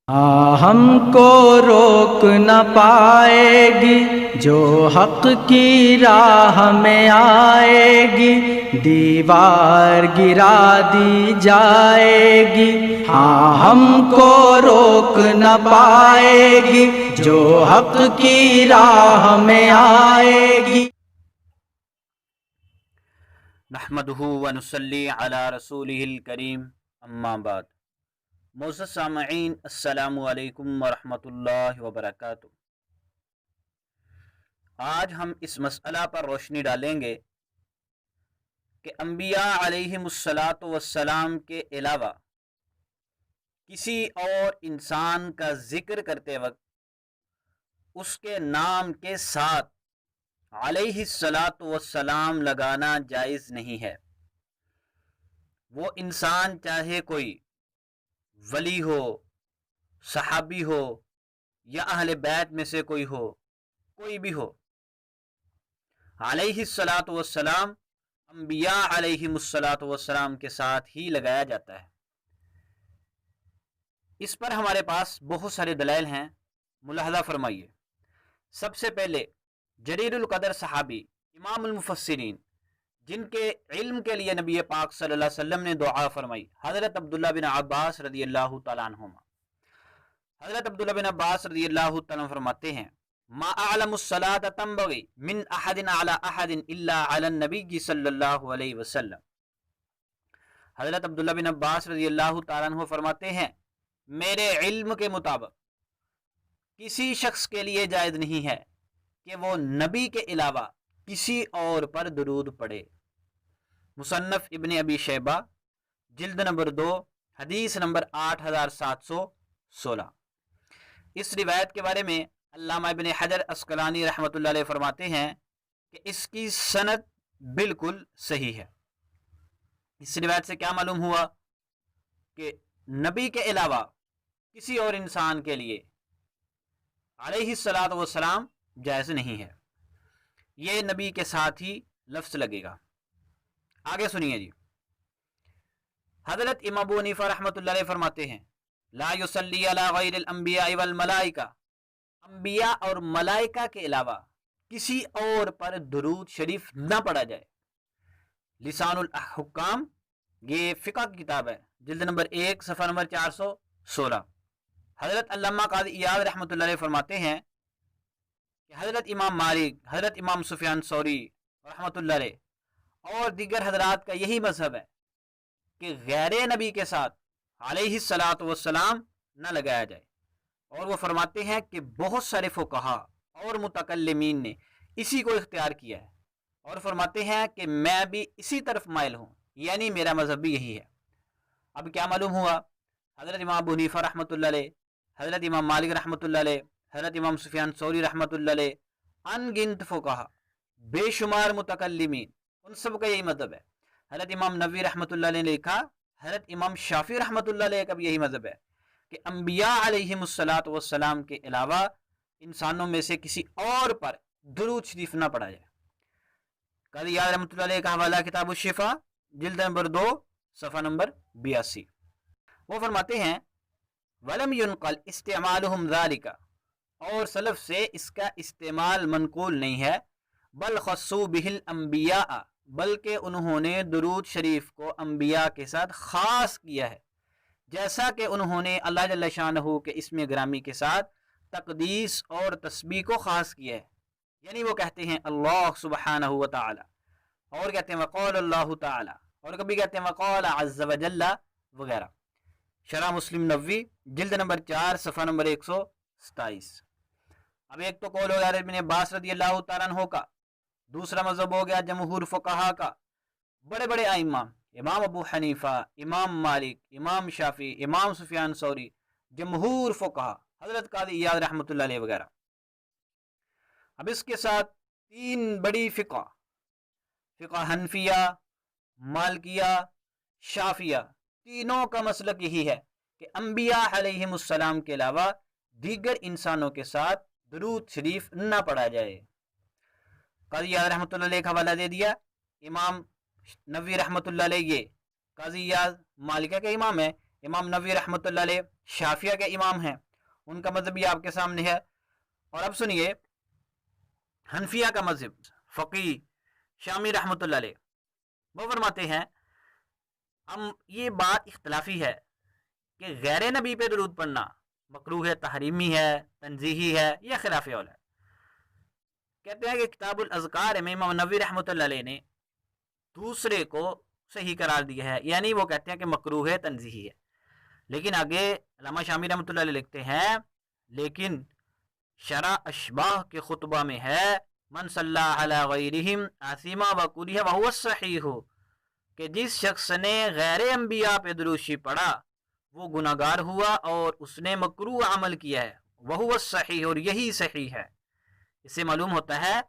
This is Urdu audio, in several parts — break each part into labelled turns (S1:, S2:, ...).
S1: ہم کو روک نہ پائے گی جو حق کی راہ میں آئے گی، دیوار گرا دی جائے گی۔ ہم کو روک نہ پائے گی جو حق کی راہ میں آئے گی۔
S2: نحمدہ ونصلی علی رسولہ الکریم، اما بعد۔ معزز سامعین، السلام علیکم ورحمۃ اللہ وبرکاتہ۔ آج ہم اس مسئلہ پر روشنی ڈالیں گے کہ انبیاء علیہم السلام کے علاوہ کسی اور انسان کا ذکر کرتے وقت اس کے نام کے ساتھ علیہ السلام لگانا جائز نہیں ہے۔ وہ انسان چاہے کوئی ولی ہو، صحابی ہو، یا اہل بیت میں سے کوئی ہو، کوئی بھی ہو، علیہ السلام انبیاء علیہم السلام کے ساتھ ہی لگایا جاتا ہے۔ اس پر ہمارے پاس بہت سارے دلائل ہیں، ملاحظہ فرمائیے۔ سب سے پہلے جلیل القدر صحابی، امام المفسرین، جن کے علم کے لیے نبی پاک صلی اللہ علیہ وسلم نے دعا فرمائی، حضرت عبداللہ بن عباس رضی اللہ تعالیٰ عنہما۔ حضرت عبداللہ بن عباس رضی اللہ تعالیٰ عنہ فرماتے ہیں، ما اعلم الصلاة تنبغی من احد علی احد الا علی النبی صلی اللہ علیہ وسلم۔ حضرت عبداللہ بن عباس رضی اللہ تعالیٰ عنہ فرماتے ہیں، میرے علم کے مطابق کسی شخص کے لیے جائز نہیں ہے کہ وہ نبی کے علاوہ کسی اور پر درود پڑھے۔ مصنف ابن ابی شیبہ، جلد نمبر 2، حدیث نمبر 8716۔ اس روایت کے بارے میں علامہ ابن حجر عسقلانی رحمۃ اللہ علیہ فرماتے ہیں کہ اس کی سند بالکل صحیح ہے۔ اس روایت سے کیا معلوم ہوا کہ نبی کے علاوہ کسی اور انسان کے لیے علیہ السلام جائز نہیں ہے، یہ نبی کے ساتھ ہی لفظ لگے گا۔ آگے سنیے جی، حضرت امام ابو حنیفہ رحمۃ اللہ علیہ فرماتے ہیں، لا یصلی علی غیر الانبیاء والملائکہ، انبیاء اور ملائکہ کے علاوہ کسی اور پر درود شریف نہ پڑھا جائے۔ لسان الحکام، یہ فقہ کی کتاب ہے، جلد نمبر 1، صفحہ نمبر 416۔ حضرت علامہ قاضی ایاض رحمۃ اللہ علیہ فرماتے ہیں کہ حضرت امام مالک، حضرت امام سفیان ثوری رحمۃ اللہ علیہ اور دیگر حضرات کا یہی مذہب ہے کہ غیر نبی کے ساتھ علیہ السلام نہ لگایا جائے، اور وہ فرماتے ہیں کہ بہت سارے فقہا اور متکلمین نے اسی کو اختیار کیا ہے، اور فرماتے ہیں کہ میں بھی اسی طرف مائل ہوں، یعنی میرا مذہب بھی یہی ہے۔ اب کیا معلوم ہوا؟ حضرت امام ابو حنیفہ رحمۃ اللہ علیہ، حضرت امام مالک رحمۃ اللہ علیہ، حضرت امام سفیان ثوری رحمۃ اللہ علیہ، ان گنت فقہا، بے شمار متکلمین، ان سب کا یہی مذہب ہے۔ حضرت امام نووی رحمۃ اللہ علیہ نے لکھا، حضرت امام شافعی رحمۃ اللہ علیہ کا بھی یہی مذہب ہے کہ انبیاء علیہم السلام کے علاوہ انسانوں میں سے کسی اور پر درود شریف نہ پڑھا جائے۔ قاضی ایاض رحمۃ اللہ علیہ کا حوالہ کتاب الشفا، جلد نمبر 2، صفحہ نمبر 82۔ وہ فرماتے ہیں، وَلَمْ يُنْقَلْ اسْتِعْمَالُهُمْ ذَلِكَ، اور سلف سے اس کا استعمال منقول نہیں ہے، بل خصوا بِهِ الْأَنْبِيَاءَ، بلکہ انہوں نے درود شریف کو انبیاء کے ساتھ خاص کیا ہے، جیسا کہ انہوں نے اللہ جل شانہ کے اسم گرامی کے ساتھ تقدیس اور تسبیح کو خاص کیا ہے، یعنی وہ کہتے ہیں اللہ سبحانہ و تعالی، اور کہتے ہیں وقال اللہ تعالی، اور کبھی کہتے ہیں وقال عز وجل وغیرہ۔ شرح مسلم نووی، جلد نمبر 4، صفحہ نمبر 127۔ اب ایک تو قول ہو گیا ابن عباس رضی اللہ تعالیٰ عنہ کا، دوسرا مذہب ہو گیا جمہور فقہا کا، بڑے بڑے ائمہ، امام ابو حنیفہ، امام مالک، امام شافعی، امام سفیان ثوری، جمہور فقہا، حضرت قاضی ایاض رحمۃ اللہ علیہ وغیرہ۔ اب اس کے ساتھ 3 بڑی فقہ حنفیہ، مالکیہ، شافعیہ، تینوں کا مسلک یہی ہے کہ انبیاء علیہم السلام کے علاوہ دیگر انسانوں کے ساتھ درود شریف نہ پڑھا جائے۔ قاضی ایاض رحمۃ اللہ علیہ کا حوالہ دے دیا، امام نووی رحمۃ اللہ علیہ، یہ قاضی ایاض مالکہ کے امام ہے، امام نووی رحمۃ اللہ علیہ شافعیہ کے امام ہیں، ان کا مذہب بھی آپ کے سامنے ہے۔ اور اب سنیے حنفیہ کا مذہب، فقی شامی رحمۃ اللہ علیہ، وہ فرماتے ہیں ہم یہ بات اختلافی ہے کہ غیر نبی پہ درود پڑھنا مکروہ ہے، تحریمی ہے، تنزیہی ہے یا خلاف اول ہے۔ کہتے ہیں کہ کتاب الاذکار میں امام نووی رحمۃ اللہ علیہ نے دوسرے کو صحیح قرار دیا ہے، یعنی وہ کہتے ہیں کہ مکروہ ہے، تنزیہی ہے۔ لیکن آگے علامہ شامی رحمۃ اللہ علیہ لکھتے ہیں لیکن شرع اشباہ کے خطبہ میں ہے من صلی علی غیرہم آثما وکریہ وہو الصحیح، کہ جس شخص نے غیر انبیاء پہ دروشی پڑھا وہ گناہ گار ہوا اور اس نے مکروہ عمل کیا ہے، وہو الصحیح، اور یہی صحیح ہے۔ اس سے معلوم ہوتا ہے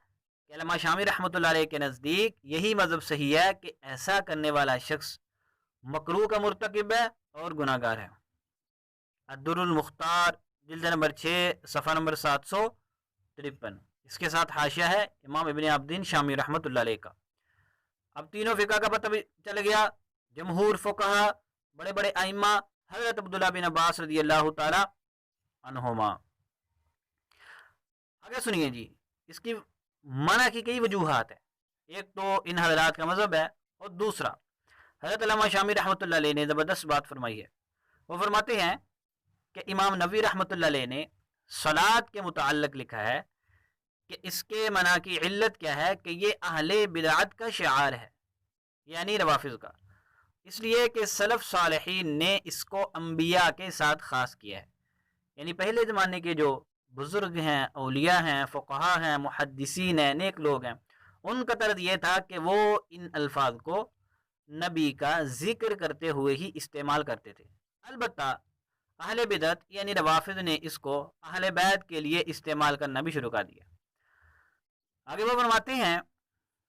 S2: کہ علامہ شامی رحمۃ اللہ علیہ کے نزدیک یہی مذہب صحیح ہے کہ ایسا کرنے والا شخص مکروہ کا مرتکب ہے اور گناہ گار ہے۔ الدر المختار جلد نمبر 6 صفحہ نمبر 753، اس کے ساتھ حاشیہ ہے امام ابن عابدین شامی رحمۃ اللہ علیہ کا۔ اب تینوں فقہ کا پتہ بھی چل گیا، جمہور فقہا، بڑے بڑے ائمہ، حضرت عبداللہ بن عباس رضی اللہ تعالی عنہما۔ آگے سنیے جی، اس کی منع کی کئی وجوہات ہیں۔ ایک تو ان حضرات کا مذہب ہے، اور دوسرا حضرت علامہ شامی رحمۃ اللہ علیہ نے زبردست بات فرمائی ہے۔ وہ فرماتے ہیں کہ امام نووی رحمۃ اللہ علیہ نے صلاۃ کے متعلق لکھا ہے کہ اس کے منع کی علت کیا ہے کہ یہ اہل بدعت کا شعار ہے، یعنی روافض کا، اس لیے کہ سلف صالحین نے اس کو انبیاء کے ساتھ خاص کیا ہے، یعنی پہلے زمانے کے جو بزرگ ہیں، اولیاء ہیں، فقہا ہیں، محدثین ہیں، نیک لوگ ہیں، ان کا طرز یہ تھا کہ وہ ان الفاظ کو نبی کا ذکر کرتے ہوئے ہی استعمال کرتے تھے۔ البتہ اہل بدعت یعنی روافض نے اس کو اہل بیت کے لیے استعمال کرنا بھی شروع کر دیا۔ آگے وہ فرماتے ہیں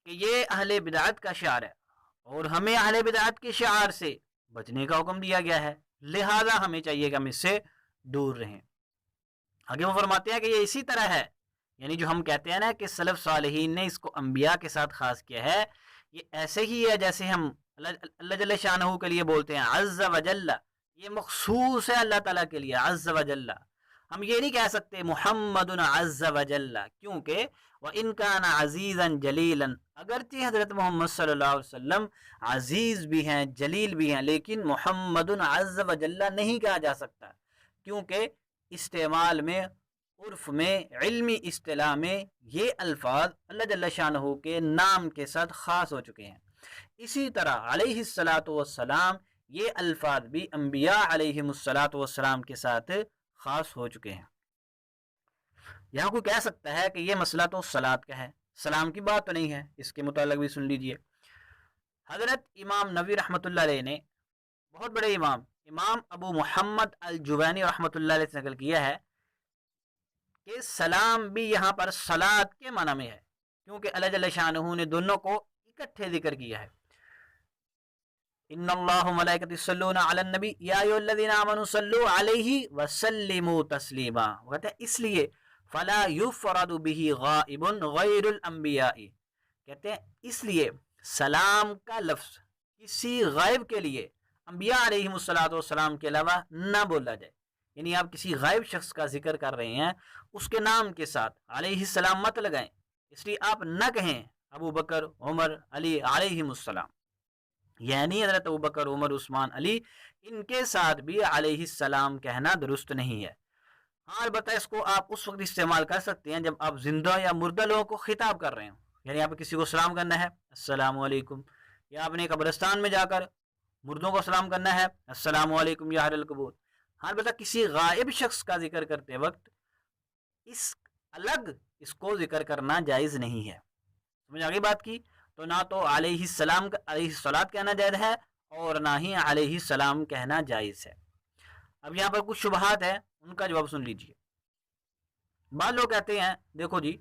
S2: کہ یہ اہل بدعت کا شعار ہے اور ہمیں اہل بدعت کے شعار سے بچنے کا حکم دیا گیا ہے، لہذا ہمیں چاہیے کہ ہم اس سے دور رہیں۔ آگے وہ فرماتے ہیں کہ یہ اسی طرح ہے، یعنی جو ہم کہتے ہیں نا کہ سلف صالحین نے اس کو انبیاء کے ساتھ خاص کیا ہے، یہ ایسے ہی ہے جیسے ہم اللہ جل شانہ کے لیے بولتے ہیں عز و جل، یہ مخصوص ہے اللہ تعالیٰ کے لیے عز و جل۔ ہم یہ نہیں کہہ سکتے محمد عز و جل، کیونکہ وَإِن كَانَ عَزِيزًا جَلِيلًا، اگرچہ حضرت محمد صلی اللہ علیہ وسلم عزیز بھی ہیں، جلیل بھی ہیں، لیکن محمد عز و جل نہیں کہا جا سکتا، کیونکہ استعمال میں، عرف میں، علمی اصطلاح میں یہ الفاظ اللہ جل شانہ کے نام کے ساتھ خاص ہو چکے ہیں۔ اسی طرح علیہ الصلاۃ والسلام یہ الفاظ بھی انبیاء علیہ الصلاۃ والسلام کے ساتھ خاص ہو چکے ہیں۔ یہاں کوئی کہہ سکتا ہے کہ یہ مسئلہ تو صلاۃ کا ہے، سلام کی بات تو نہیں ہے، اس کے متعلق بھی سن لیجئے۔ حضرت امام نووی رحمۃ اللہ علیہ نے، بہت بڑے امام ابو محمد الجوینی رحمۃ اللہ علیہ سے نقل کیا ہے کہ سلام بھی یہاں پر صلاۃ کے معنی میں ہے، کیونکہ اللہ جل شانہ نے دونوں کو اکٹھے ذکر کیا ہے۔ ان اللہ ملائکۃ یصلون علی النبی یا ایھا الذین آمنوا صلوا علیہ وسلموا تسلیما، کہتے ہیں اس لیے فلا یفرد به غائب غیر الانبیاء، کہتے ہیں اس لیے سلام کا لفظ کسی غائب کے لیے انبیاء علیہ الصلوۃ والسلام کے علاوہ نہ بولا جائے، یعنی آپ کسی غائب شخص کا ذکر کر رہے ہیں، اس کے نام کے ساتھ علیہ السلام مت لگائیں، اس لیے آپ نہ کہیں ابو بکر، عمر، علی علیہ السلام، یعنی حضرت ابو بکر، عمر، عثمان، علی، ان کے ساتھ بھی علیہ السلام کہنا درست نہیں ہے۔ ہاں البتہ اس کو آپ اس وقت استعمال کر سکتے ہیں جب آپ زندہ یا مردہ لوگوں کو خطاب کر رہے ہوں، یعنی آپ کسی کو سلام کرنا ہے السلام علیکم، یا آپ نے قبرستان میں جا کر مردوں کو سلام کرنا ہے السلام علیکم یا اہل القبور۔ ہاں البتہ کسی غائب شخص کا ذکر کرتے وقت اس کو ذکر کرنا جائز نہیں ہے۔ سمجھ آگے بات کی؟ تو نہ تو علیہ السلام علیہ الصلاۃ کہنا جائز ہے اور نہ ہی علیہ السلام کہنا جائز ہے۔ اب یہاں پر کچھ شبہات ہیں، ان کا جواب سن لیجئے۔ بعض لوگ کہتے ہیں دیکھو جی،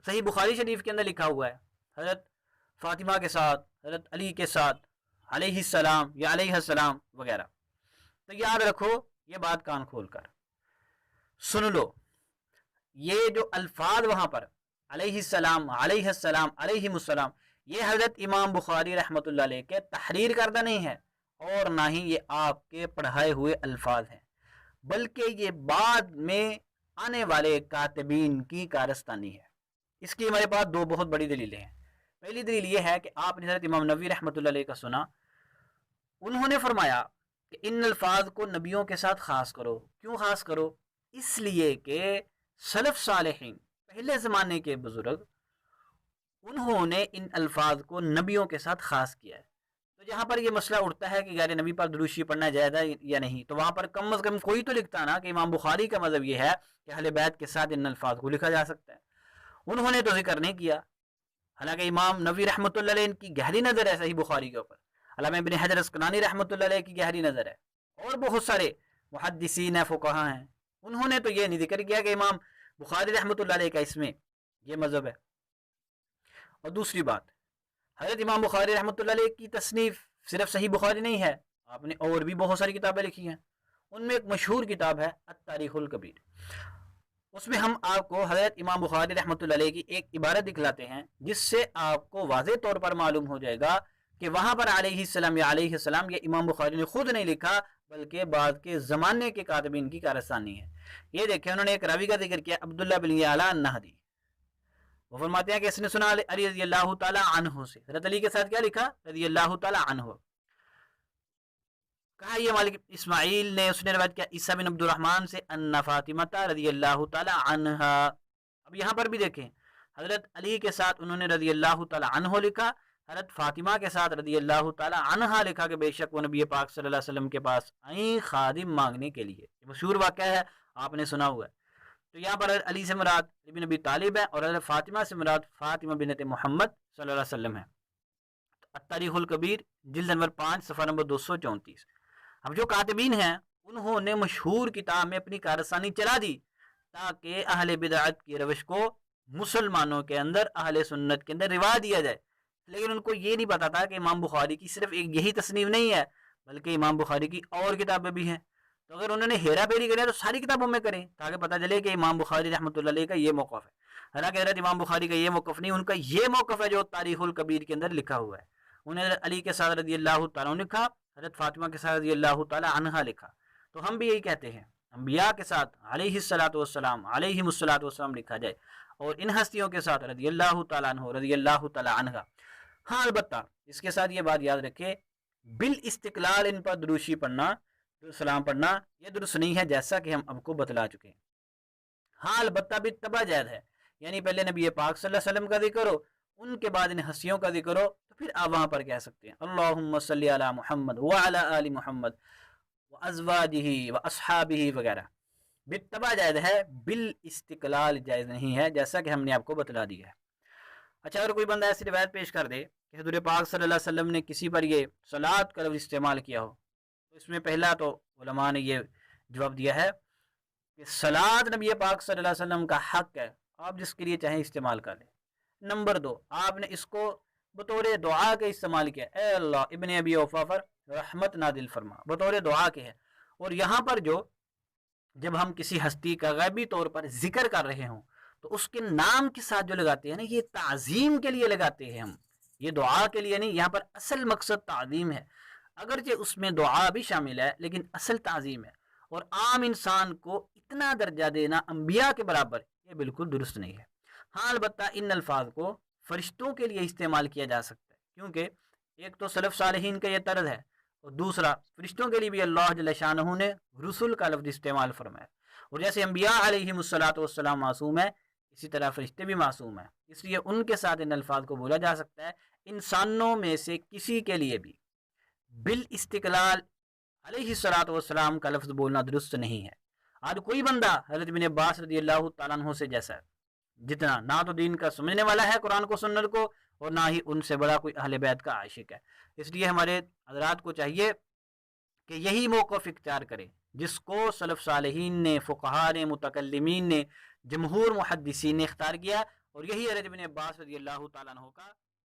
S2: صحیح بخاری شریف کے اندر لکھا ہوا ہے حضرت فاطمہ کے ساتھ، حضرت علی کے ساتھ علیہ السلام یا علیہ السلام وغیرہ، تو یاد رکھو یہ بات کان کھول کر سن لو، یہ جو الفاظ وہاں پر علیہ السلام، علیہ السلام، علیہ السلام، یہ حضرت امام بخاری رحمۃ اللہ علیہ کے تحریر کردہ نہیں ہے، اور نہ ہی یہ آپ کے پڑھائے ہوئے الفاظ ہیں، بلکہ یہ بعد میں آنے والے کاتبین کی کارستانی ہے۔ اس کی ہمارے پاس دو بہت بڑی دلیلیں ہیں۔ پہلی دلیل یہ ہے کہ آپ نے حضرت امام نووی رحمۃ اللہ علیہ کا سنا، انہوں نے فرمایا کہ ان الفاظ کو نبیوں کے ساتھ خاص کرو۔ کیوں خاص کرو؟ اس لیے کہ سلف صالحین، پہلے زمانے کے بزرگ، انہوں نے ان الفاظ کو نبیوں کے ساتھ خاص کیا ہے۔ تو جہاں پر یہ مسئلہ اٹھتا ہے کہ غیر نبی پر درود شریف پڑھنا جائز ہے یا نہیں، تو وہاں پر کم از کم کوئی تو لکھتا نا کہ امام بخاری کا مذہب یہ ہے کہ اہل بیت کے ساتھ ان الفاظ کو لکھا جا سکتا ہے۔ انہوں نے تو ذکر نہیں کیا، حالانکہ امام نووی رحمۃ اللہ علیہ کی گہری نظر ہے صحیح بخاری کے اوپر، علامہ ابن حجر اسقلانی رحمۃ اللہ علیہ کی گہری نظر ہے، اور بہت سارے محدثین ہیں، فقہا ہیں، انہوں نے تو یہ نہیں ذکر کیا کہ امام بخاری رحمۃ اللہ علیہ کا اس میں یہ مذہب ہے۔ اور دوسری بات، حضرت امام بخاری رحمۃ اللہ علیہ کی تصنیف صرف صحیح بخاری نہیں ہے، آپ نے اور بھی بہت ساری کتابیں لکھی ہیں۔ ان میں ایک مشہور کتاب ہے التاریخ الکبیر، اس میں ہم آپ کو حضرت امام بخاری رحمۃ اللہ علیہ کی ایک عبارت دکھلاتے ہیں جس سے آپ کو واضح طور پر معلوم ہو جائے گا کہ وہاں پر علیہ السلام یا علیہ السلام یہ امام بخاری نے خود نہیں لکھا، بلکہ بعد کے زمانے کے کاتبین کی کارستانی ہے۔ یہ دیکھیں، انہوں نے ایک راوی کا ذکر کیا، عبداللہ بن یعلا النہدی، وہ فرماتے ہیں کہ اس نے سنا علی رضی اللہ تعالی عنہ سے، حضرت علی کے ساتھ کیا لکھا؟ رضی اللہ تعالی عنہ۔ کہا یہ مالک اسماعیل نے، اس نے روایت کیا عیسیٰ بن عبد الرحمن سے ان فاطمہ رضی اللہ تعالی عنہا۔ اب یہاں پر بھی دیکھیں، حضرت علی کے ساتھ انہوں نے رضی اللہ تعالی عنہ لکھا، حضرت فاطمہ کے ساتھ رضی اللہ تعالی عنہا لکھا کہ بے شک وہ نبی پاک صلی اللہ علیہ وسلم کے پاس آئیں خادم مانگنے کے لیے۔ یہ مشہور واقعہ ہے، آپ نے سنا ہوا ہے۔ تو یہاں پر علی سے مراد ابن نبی طالب ہے، اور حضرت فاطمہ سے مراد فاطمہ بنت محمد صلی اللہ علیہ وسلم ہے۔ التاریخ الکبیر جلد نمبر 5 صفحہ نمبر 234۔ اب جو کاتبین ہیں انہوں نے مشہور کتاب میں اپنی کارستانی چلا دی تاکہ اہل بدعت کی روش کو مسلمانوں کے اندر، اہل سنت کے اندر روا دیا جائے، لیکن ان کو یہ نہیں پتا تھا کہ امام بخاری کی صرف ایک یہی تصنیف نہیں ہے، بلکہ امام بخاری کی اور کتابیں بھی ہیں۔ تو اگر انہوں نے ہیرا پھیری کرے تو ساری کتابوں میں کریں تاکہ پتہ چلے کہ امام بخاری رحمۃ اللہ علیہ کا یہ موقف ہے۔ حالانکہ حضرت امام بخاری کا یہ موقف نہیں، ان کا یہ موقف ہے جو تاریخ الکبیر کے اندر لکھا ہوا ہے۔ انہیں حضرت علی کے ساتھ رضی اللہ تعالیٰ عنہ لکھا، حضرت فاطمہ کے ساتھ رضی اللہ تعالیٰ عنہا لکھا۔ تو ہم بھی یہی کہتے ہیں، انبیاء کے ساتھ علیہ الصلاۃ والسلام علیہم الصلاۃ والسلام لکھا جائے، اور ان ہستیوں کے ساتھ رضی اللہ تعالیٰ عنہ رضی اللہ تعالیٰ عنہا۔ ہاں البتہ اس کے ساتھ یہ بات یاد رکھے، بالاستقلال ان پر دروشی پڑھنا، سلام پڑھنا یہ درست نہیں ہے، جیسا کہ ہم اب کو بتلا چکے ہیں۔ ہاں البتہ بالتبع جائز ہے، یعنی پہلے نبی پاک صلی اللہ علیہ وسلم کا ذکر ہو، ان کے بعد ان ہستیوں کا ذکر ہو، تو پھر آپ وہاں پر کہہ سکتے ہیں اللہم صلی علی محمد وعلی آل محمد وازواجہ واصحابہ وغیرہ۔ بالتبع جائز ہے، بالاستقلال جائز نہیں ہے، جیسا کہ ہم نے آپ کو بتلا دیا ہے۔ اچھا، اگر کوئی بندہ ایسی روایت پیش کر دے کہ حضور پاک صلی اللہ علیہ وسلم نے کسی پر یہ صلاۃ کا لفظ استعمال کیا ہو، تو اس میں پہلا تو علماء نے یہ جواب دیا ہے کہ صلاۃ نبی پاک صلی اللہ علیہ وسلم کا حق ہے، آپ جس کے لیے چاہیں استعمال کر لیں۔ نمبر 2، آپ نے اس کو بطور دعا کے استعمال کیا، اے اللہ ابن ابی اوفا پر رحمت نادل فرما، بطور دعا کے ہے۔ اور یہاں پر جو جب ہم کسی ہستی کا غیبی طور پر ذکر کر رہے ہوں تو اس کے نام کے ساتھ جو لگاتے ہیں نا، یہ تعظیم کے لیے لگاتے ہیں ہم، یہ دعا کے لیے نہیں۔ یہاں پر اصل مقصد تعظیم ہے، اگرچہ اس میں دعا بھی شامل ہے لیکن اصل تعظیم ہے۔ اور عام انسان کو اتنا درجہ دینا انبیاء کے برابر، یہ بالکل درست نہیں ہے۔ ہاں البتہ ان الفاظ کو فرشتوں کے لیے استعمال کیا جا سکتا ہے، کیونکہ ایک تو سلف صالحین کا یہ طرز ہے، اور دوسرا فرشتوں کے لیے بھی اللہ جل شانہ نے رسول کا لفظ استعمال فرمایا۔ اور جیسے انبیاء علیہم الصلاۃ والسلام معصوم ہے، اسی طرح فرشتے بھی معصوم ہیں، اس لیے ان کے ساتھ ان الفاظ کو بولا جا سکتا ہے۔ انسانوں میں سے کسی کے لیے بھی بالاستقلال علیہ الصلاۃ والسلام کا لفظ بولنا درست نہیں ہے۔ آج کوئی بندہ حضرت ابن عباس رضی اللہ تعالیٰ عنہ سے جیسا ہے، جتنا نہ تو دین کا سمجھنے والا ہے قرآن کو سنت کو، اور نہ ہی ان سے بڑا کوئی اہل بیت کا عاشق ہے۔ اس لیے ہمارے حضرات کو چاہیے کہ یہی موقف اختیار کرے جس کو سلف صالحین نے، فقہاء نے، متکلمین نے، جمہور محدثین نے اختیار کیا، اور یہی حضرت ابن عباس رضی اللہ تعالیٰ عنہ کا